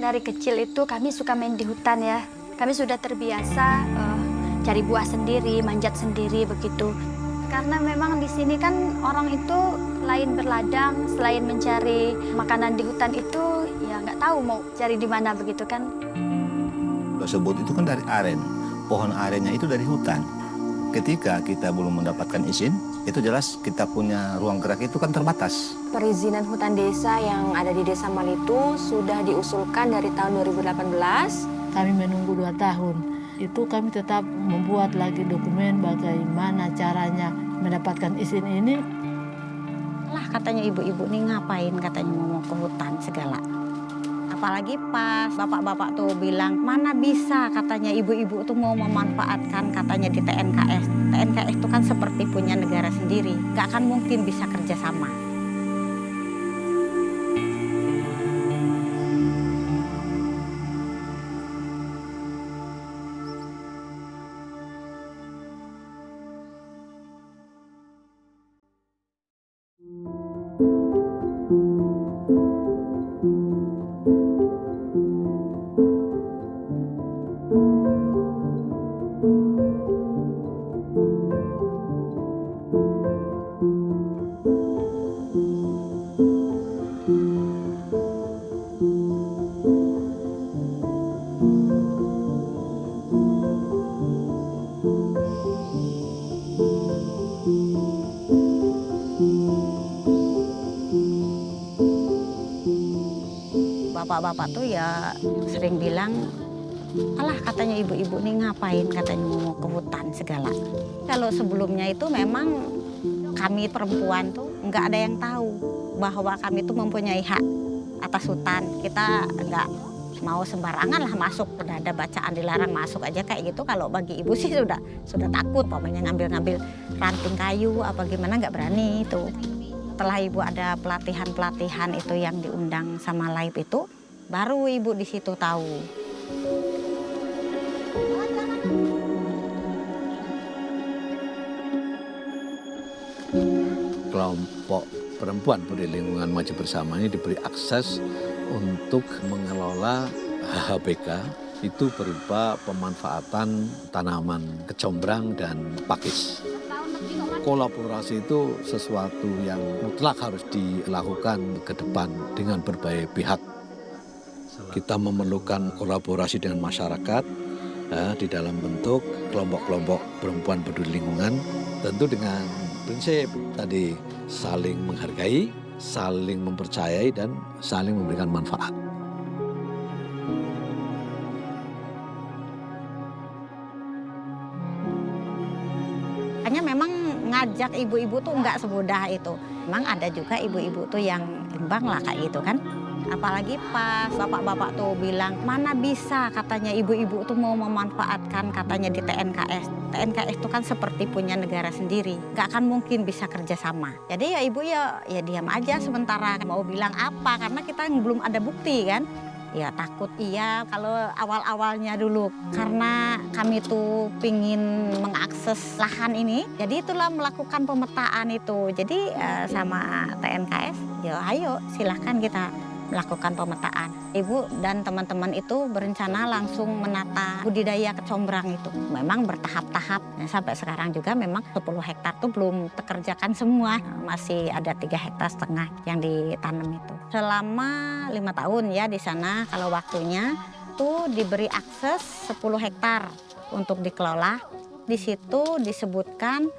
Dari kecil itu kami suka main di hutan ya. Kami sudah terbiasa cari buah sendiri, manjat sendiri begitu. Karena memang di sini kan orang itu selain berladang, selain mencari makanan di hutan itu ya nggak tahu mau cari di mana begitu kan. Tersebut itu kan dari aren. Pohon arennya itu dari hutan. Ketika kita belum mendapatkan izin, itu jelas kita punya ruang gerak itu kan terbatas. Perizinan hutan desa yang ada di Desa Malitu sudah diusulkan dari tahun 2018. Kami menunggu 2 tahun. Itu kami tetap membuat lagi dokumen bagaimana caranya mendapatkan izin ini. Lah katanya ibu-ibu nih ngapain katanya mau ke hutan segala. Apalagi pas bapak-bapak tuh bilang mana bisa katanya ibu-ibu tuh mau memanfaatkan katanya di TNKS. TNKS itu kan seperti punya negara sendiri. Gak akan mungkin bisa kerjasama. Bapak-bapak tuh ya sering bilang, alah katanya ibu-ibu nih ngapain katanya mau ke hutan segala. Kalau sebelumnya itu memang kami perempuan tuh nggak ada yang tahu bahwa kami tuh mempunyai hak atas hutan. Kita nggak mau sembarangan lah masuk, udah ada bacaan dilarang masuk aja kayak gitu. Kalau bagi ibu sih sudah takut, pokoknya ngambil-ngambil ranting kayu apa gimana nggak berani itu. Setelah ibu ada pelatihan-pelatihan itu yang diundang sama LAIP itu, baru ibu di situ tahu. Kelompok perempuan peduli lingkungan maju bersama ini diberi akses untuk mengelola HHBK itu berupa pemanfaatan tanaman kecombrang dan pakis. Kolaborasi itu sesuatu yang mutlak harus dilakukan ke depan dengan berbagai pihak. Kita memerlukan kolaborasi dengan masyarakat di dalam bentuk kelompok-kelompok perempuan peduli lingkungan, tentu dengan prinsip tadi saling menghargai, saling mempercayai, dan saling memberikan manfaat. Hanya memang ngajak ibu-ibu tuh nggak semudah itu. Memang ada juga ibu-ibu tuh yang imbang lah kayak gitu kan. Apalagi pas bapak-bapak tuh bilang, mana bisa katanya ibu-ibu tuh mau memanfaatkan katanya di TNKS. TNKS itu kan seperti punya negara sendiri. Nggak akan mungkin bisa kerjasama. Jadi ya ibu ya diam aja sementara. Mau bilang apa, karena kita belum ada bukti kan. Ya takut iya kalau awal-awalnya dulu. Karena kami tuh pingin mengakses lahan ini. Jadi itulah melakukan pemetaan itu. Jadi sama TNKS, ya ayo silahkan kita melakukan pemetaan. Ibu dan teman-teman itu berencana langsung menata budidaya kecombrang itu. Memang bertahap-tahap. Nah, sampai sekarang juga memang 10 hektar itu belum terkerjakan semua. Masih ada 3,5 hektar yang ditanam itu. Selama 5 tahun ya di sana kalau waktunya tuh diberi akses 10 hektar untuk dikelola. Di situ disebutkan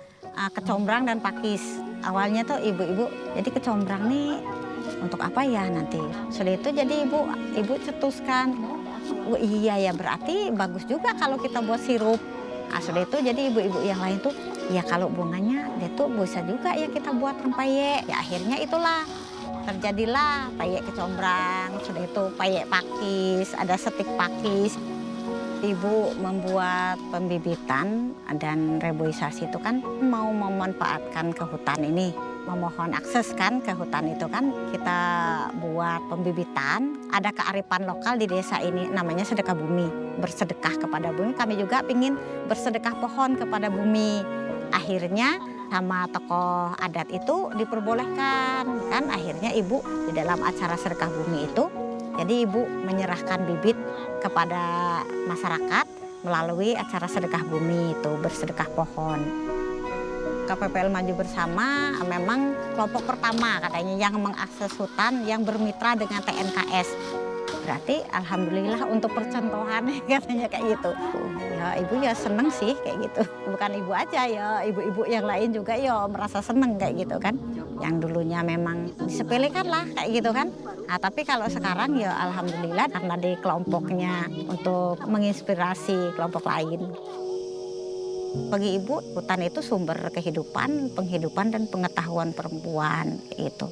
kecombrang dan pakis. Awalnya tuh ibu-ibu, jadi kecombrang nih untuk apa ya nanti? Sudah itu jadi ibu cetuskan, oh iya ya berarti bagus juga kalau kita buat sirup. Nah, sudah itu jadi ibu-ibu yang lain tuh, ya kalau bunganya dia tuh bisa juga ya kita buat rempeyek. Ya akhirnya itulah terjadilah peyek kecombrang, sudah itu peyek pakis, ada setik pakis. Ibu membuat pembibitan dan reboisasi itu kan mau memanfaatkan ke hutan ini. Memohon akses kan ke hutan itu kan kita buat pembibitan. Ada kearifan lokal di desa ini namanya sedekah bumi. Bersedekah kepada bumi, kami juga ingin bersedekah pohon kepada bumi. Akhirnya sama tokoh adat itu diperbolehkan kan. Akhirnya ibu di dalam acara sedekah bumi itu Jadi ibu menyerahkan bibit kepada masyarakat melalui acara sedekah bumi itu, bersedekah pohon. KPPL Maju Bersama memang kelompok pertama katanya yang mengakses hutan yang bermitra dengan TNKS. Berarti alhamdulillah untuk percontohan katanya kayak gitu. Ya ibu ya seneng sih kayak gitu. Bukan ibu aja ya, ibu-ibu yang lain juga ya merasa seneng kayak gitu kan. Yang dulunya memang disepelekan lah kayak gitu kan. Nah, tapi kalau sekarang ya alhamdulillah karena di kelompoknya untuk menginspirasi kelompok lain. Bagi ibu, hutan itu sumber kehidupan, penghidupan dan pengetahuan perempuan gitu.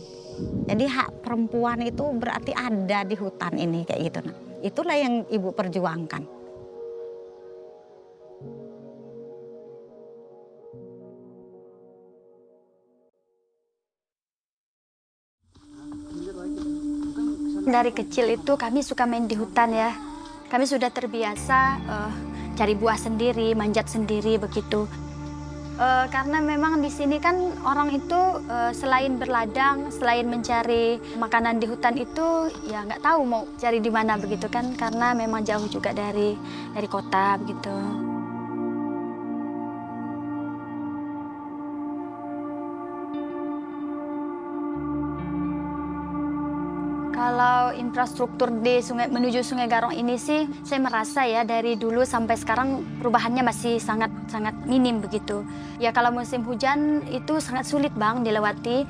Jadi hak perempuan itu berarti ada di hutan ini kayak gitu. Nah, itulah yang ibu perjuangkan. Dari kecil itu kami suka main di hutan ya. Kami sudah terbiasa cari buah sendiri, manjat sendiri begitu. Karena memang di sini kan orang itu selain berladang, selain mencari makanan di hutan itu ya nggak tahu mau cari di mana begitu kan, karena memang jauh juga dari kota begitu. Kalau infrastruktur di menuju Sungai Garong ini sih, saya merasa ya dari dulu sampai sekarang perubahannya masih sangat minim begitu. Ya kalau musim hujan itu sangat sulit Bang dilewati.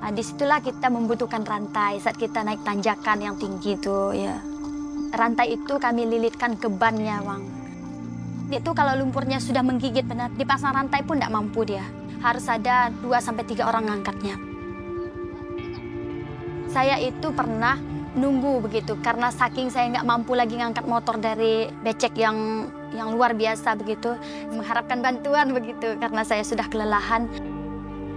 Nah, disitulah kita membutuhkan rantai saat kita naik tanjakan yang tinggi itu ya. Rantai itu kami lilitkan ke bannya Bang. Itu kalau lumpurnya sudah menggigit benar, dipasang rantai pun tidak mampu dia. Harus ada 2-3 orang ngangkatnya. Saya itu pernah nunggu begitu karena saking saya nggak mampu lagi ngangkat motor dari becek yang luar biasa begitu, mengharapkan bantuan begitu karena saya sudah kelelahan.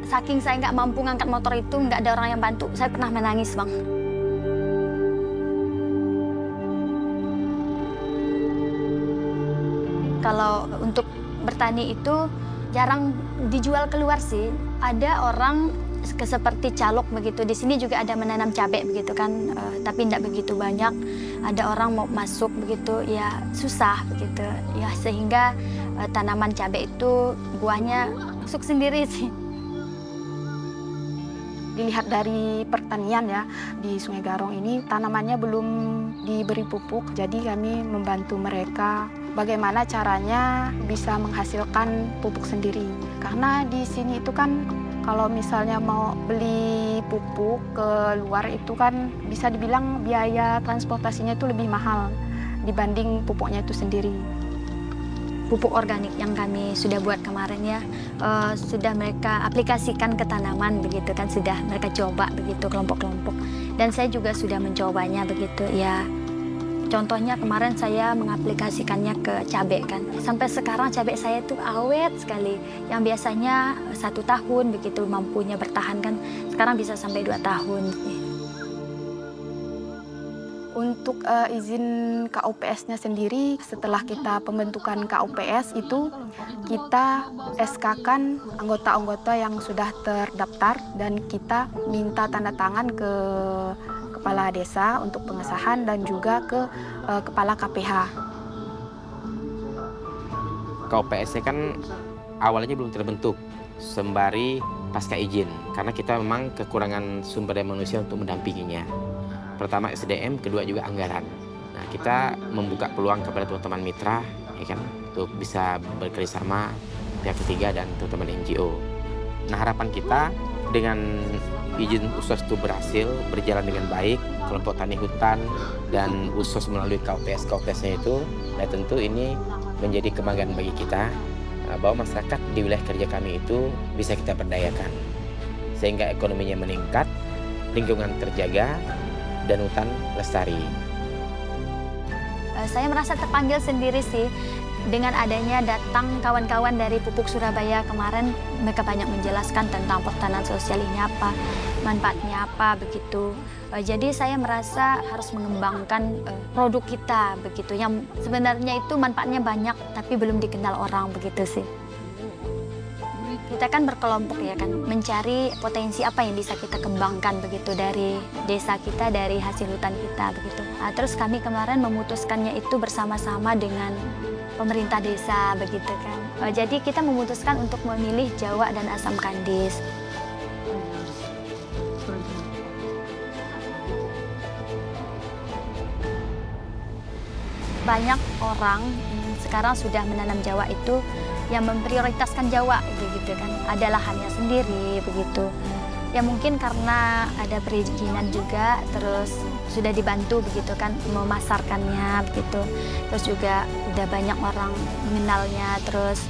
Saking saya nggak mampu ngangkat motor itu, nggak ada orang yang bantu, saya pernah menangis Bang. Kalau untuk bertani itu jarang dijual keluar sih. Ada orang seperti calok begitu. Di sini juga ada menanam cabai begitu kan, tapi tidak begitu banyak. Ada orang mau masuk begitu, ya susah begitu. Ya sehingga tanaman cabai itu buahnya masuk sendiri sih. Dilihat dari pertanian ya, di Sungai Garong ini tanamannya belum diberi pupuk, jadi kami membantu mereka bagaimana caranya bisa menghasilkan pupuk sendiri. Karena di sini itu kan kalau misalnya mau beli pupuk ke luar itu kan bisa dibilang biaya transportasinya itu lebih mahal dibanding pupuknya itu sendiri. Pupuk organik yang kami sudah buat kemarin ya, sudah mereka aplikasikan ke tanaman begitu kan, sudah mereka coba begitu kelompok-kelompok. Dan saya juga sudah mencobanya begitu ya. Contohnya kemarin saya mengaplikasikannya ke cabai kan. Sampai sekarang cabai saya itu awet sekali. Yang biasanya 1 tahun begitu mampunya bertahan kan. Sekarang bisa sampai 2 tahun. Untuk izin KUPS-nya sendiri, setelah kita pembentukan KUPS itu, kita SK-kan anggota-anggota yang sudah terdaftar dan kita minta tanda tangan ke Kepala Desa untuk pengesahan dan juga ke Kepala KPH. KUPS kan awalnya belum terbentuk sembari pasca izin karena kita memang kekurangan sumber daya manusia untuk mendampinginya. Pertama SDM, kedua juga anggaran. Nah, kita membuka peluang kepada teman-teman mitra ya kan untuk bisa bekerjasama pihak ketiga dan teman-teman NGO. Nah, harapan kita dengan izin USOS itu berjalan dengan baik, kelompok tani hutan dan USOS melalui KUPS-nya itu, dan tentu ini menjadi kebanggaan bagi kita bahwa masyarakat di wilayah kerja kami itu bisa kita berdayakan sehingga ekonominya meningkat, lingkungan terjaga, dan hutan lestari. Saya merasa terpanggil sendiri sih. Dengan adanya datang kawan-kawan dari Pupuk Surabaya kemarin, mereka banyak menjelaskan tentang pertanian sosial ini apa, manfaatnya apa begitu. Jadi saya merasa harus mengembangkan produk kita begitu. Yang sebenarnya itu manfaatnya banyak, tapi belum dikenal orang begitu sih. Kita kan berkelompok ya kan, mencari potensi apa yang bisa kita kembangkan begitu dari desa kita, dari hasil hutan kita begitu. Nah, terus kami kemarin memutuskannya itu bersama-sama dengan pemerintah desa begitu kan. Jadi kita memutuskan untuk memilih Jawa dan Asam Kandis. Banyak orang sekarang sudah menanam Jawa itu yang memprioritaskan Jawa begitu kan, ada lahannya sendiri begitu. Ya mungkin karena ada perizinan juga, terus sudah dibantu begitu kan memasarkannya begitu. Terus juga udah banyak orang mengenalnya, terus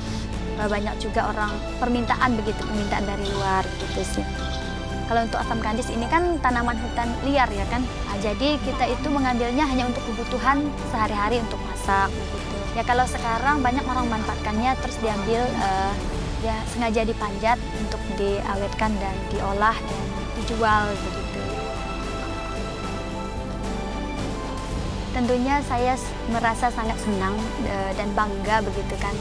banyak juga orang permintaan begitu, permintaan dari luar gitu sih. Kalau untuk asam kandis ini kan tanaman hutan liar ya kan, nah, jadi kita itu mengambilnya hanya untuk kebutuhan sehari-hari untuk masak begitu. Ya kalau sekarang banyak orang memanfaatkannya terus diambil ya sengaja dipanjat untuk diawetkan dan diolah dan dijual begitu. Tentunya saya merasa sangat senang dan bangga begitu kan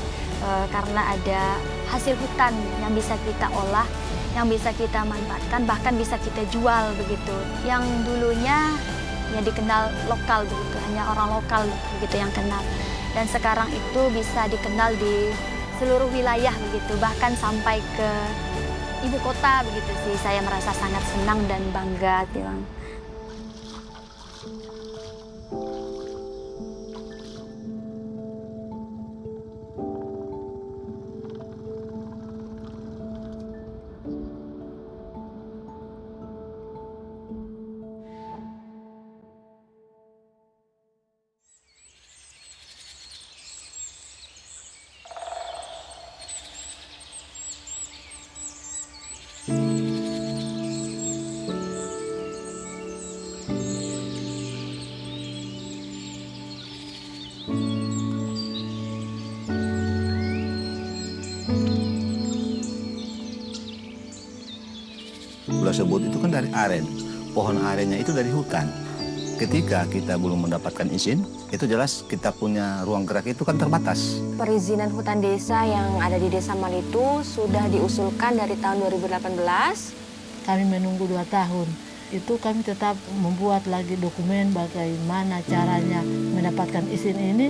karena ada hasil hutan yang bisa kita olah, yang bisa kita manfaatkan, bahkan bisa kita jual begitu. Yang dulunya ya dikenal lokal begitu, hanya orang lokal begitu yang kenal. Dan sekarang itu bisa dikenal di seluruh wilayah begitu, bahkan sampai ke ibu kota begitu sih. Saya merasa sangat senang dan bangga bilang. Gula sebut itu kan dari aren, pohon arennya itu dari hutan. Ketika kita belum mendapatkan izin, itu jelas kita punya ruang gerak itu kan terbatas. Perizinan hutan desa yang ada di Desa Malitu sudah diusulkan dari tahun 2018. Kami menunggu 2 tahun. Itu kami tetap membuat lagi dokumen bagaimana caranya mendapatkan izin ini.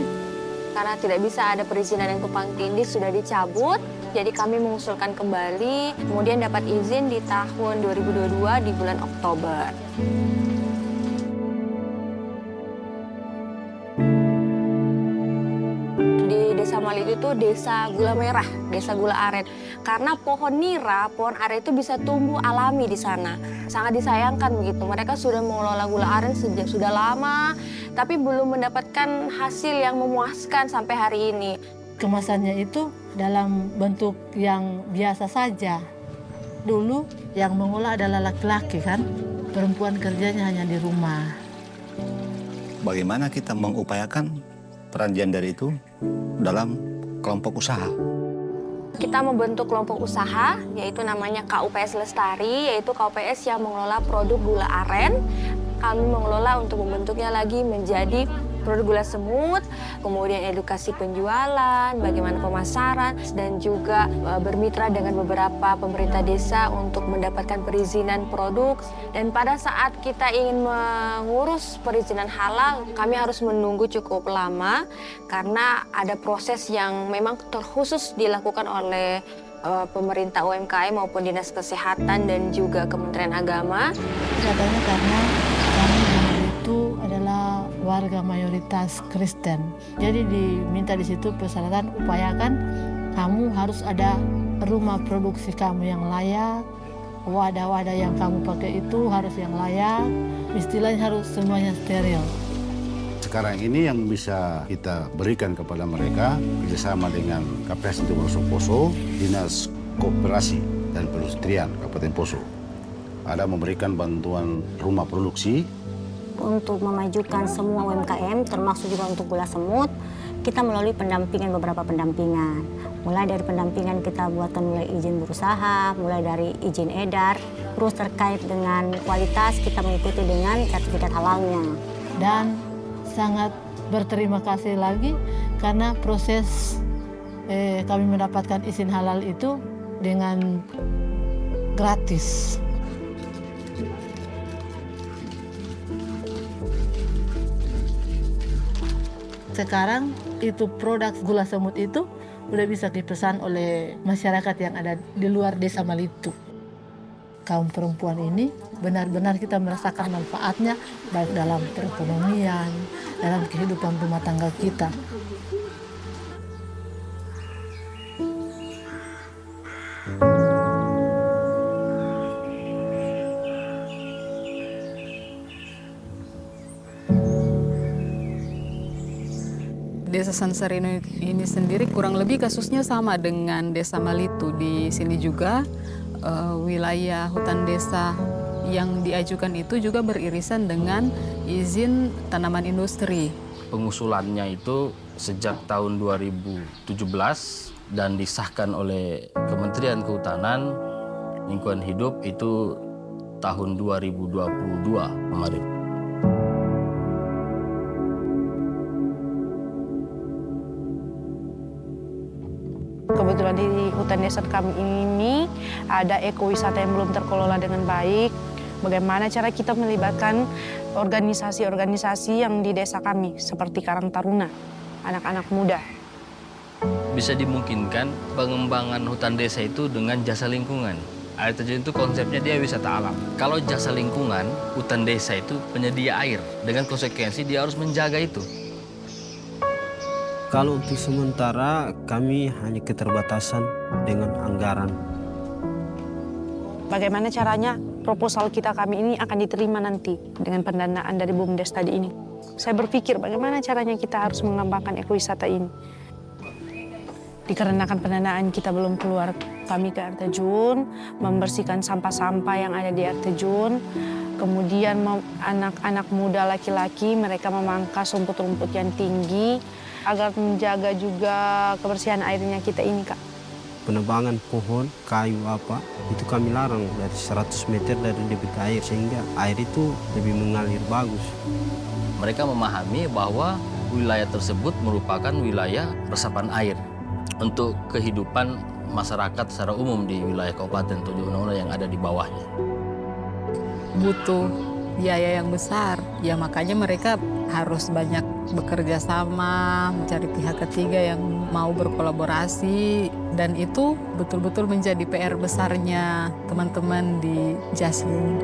Karena tidak bisa ada perizinan yang tumpang tindih sudah dicabut, jadi kami mengusulkan kembali, kemudian dapat izin di tahun 2022 di bulan Oktober. Desa Malitu itu desa gula merah, desa gula aren. Karena pohon nira, pohon aren itu bisa tumbuh alami di sana. Sangat disayangkan begitu. Mereka sudah mengelola gula aren sejak sudah lama, tapi belum mendapatkan hasil yang memuaskan sampai hari ini. Kemasannya itu dalam bentuk yang biasa saja. Dulu yang mengolah adalah laki-laki kan, perempuan kerjanya hanya di rumah. Bagaimana kita mengupayakan peran gender itu dalam kelompok usaha? Kita membentuk kelompok usaha, yaitu namanya KUPS Lestari, yaitu KUPS yang mengelola produk gula aren. Kami mengelola untuk membentuknya lagi menjadi produk gula semut, kemudian edukasi penjualan, bagaimana pemasaran, dan juga bermitra dengan beberapa pemerintah desa untuk mendapatkan perizinan produk. Dan pada saat kita ingin mengurus perizinan halal, kami harus menunggu cukup lama karena ada proses yang memang terkhusus dilakukan oleh pemerintah UMKM maupun Dinas Kesehatan dan juga Kementerian Agama. Katanya karena kami itu adalah warga mayoritas Kristen. Jadi diminta di situ persyaratan upayakan kamu harus ada rumah produksi kamu yang layak, wadah-wadah yang kamu pakai itu harus yang layak, istilahnya harus semuanya steril. Sekarang ini yang bisa kita berikan kepada mereka kerjasama dengan KPS Poso, Dinas Koperasi dan Perindustrian Kabupaten Poso. Ada memberikan bantuan rumah produksi untuk memajukan semua UMKM, termasuk juga untuk gula semut, kita melalui pendampingan, beberapa pendampingan. Mulai dari pendampingan kita buatkan mulai izin berusaha, mulai dari izin edar, terus terkait dengan kualitas kita mengikuti dengan sertifikat halalnya. Dan sangat berterima kasih lagi karena proses kami mendapatkan izin halal itu dengan gratis. Sekarang itu produk gula semut itu udah bisa dipesan oleh masyarakat yang ada di luar desa Malitu. Kaum perempuan ini benar-benar kita merasakan manfaatnya baik dalam perekonomian, dalam kehidupan rumah tangga kita. Desa Sansarino ini sendiri kurang lebih kasusnya sama dengan Desa Malitu. Di sini juga wilayah hutan desa yang diajukan itu juga beririsan dengan izin tanaman industri. Pengusulannya itu sejak tahun 2017 dan disahkan oleh Kementerian Kehutanan Lingkungan Hidup itu tahun 2022 kemarin. Kebetulan di hutan desa kami ini ada ekowisata yang belum terkelola dengan baik. Bagaimana cara kita melibatkan organisasi-organisasi yang di desa kami seperti Karang Taruna, anak-anak muda. Bisa dimungkinkan pengembangan hutan desa itu dengan jasa lingkungan. Air terjun itu konsepnya dia wisata alam. Kalau jasa lingkungan, hutan desa itu penyedia air. Dengan konsekuensi dia harus menjaga itu. Kalau untuk sementara kami hanya keterbatasan dengan anggaran. Bagaimana caranya proposal kami ini akan diterima nanti dengan pendanaan dari BUMDes tadi ini. Saya berpikir bagaimana caranya kita harus mengembangkan ekowisata ini. Dikarenakan pendanaan kita belum keluar, kami ke air terjun, membersihkan sampah-sampah yang ada di air terjun. Kemudian anak-anak muda laki-laki mereka memangkas rumput-rumput yang tinggi agar menjaga juga kebersihan airnya kita ini, Kak. Penebangan pohon, kayu itu kami larang dari 100 meter dari debit air sehingga air itu lebih mengalir bagus. Mereka memahami bahwa wilayah tersebut merupakan wilayah resapan air untuk kehidupan masyarakat secara umum di wilayah Kabupaten Tojo Una yang ada di bawahnya. Butuh biaya yang besar, ya makanya mereka harus banyak bekerja sama, mencari pihak ketiga yang mau berkolaborasi, dan itu betul-betul menjadi PR besarnya teman-teman di Jaslin.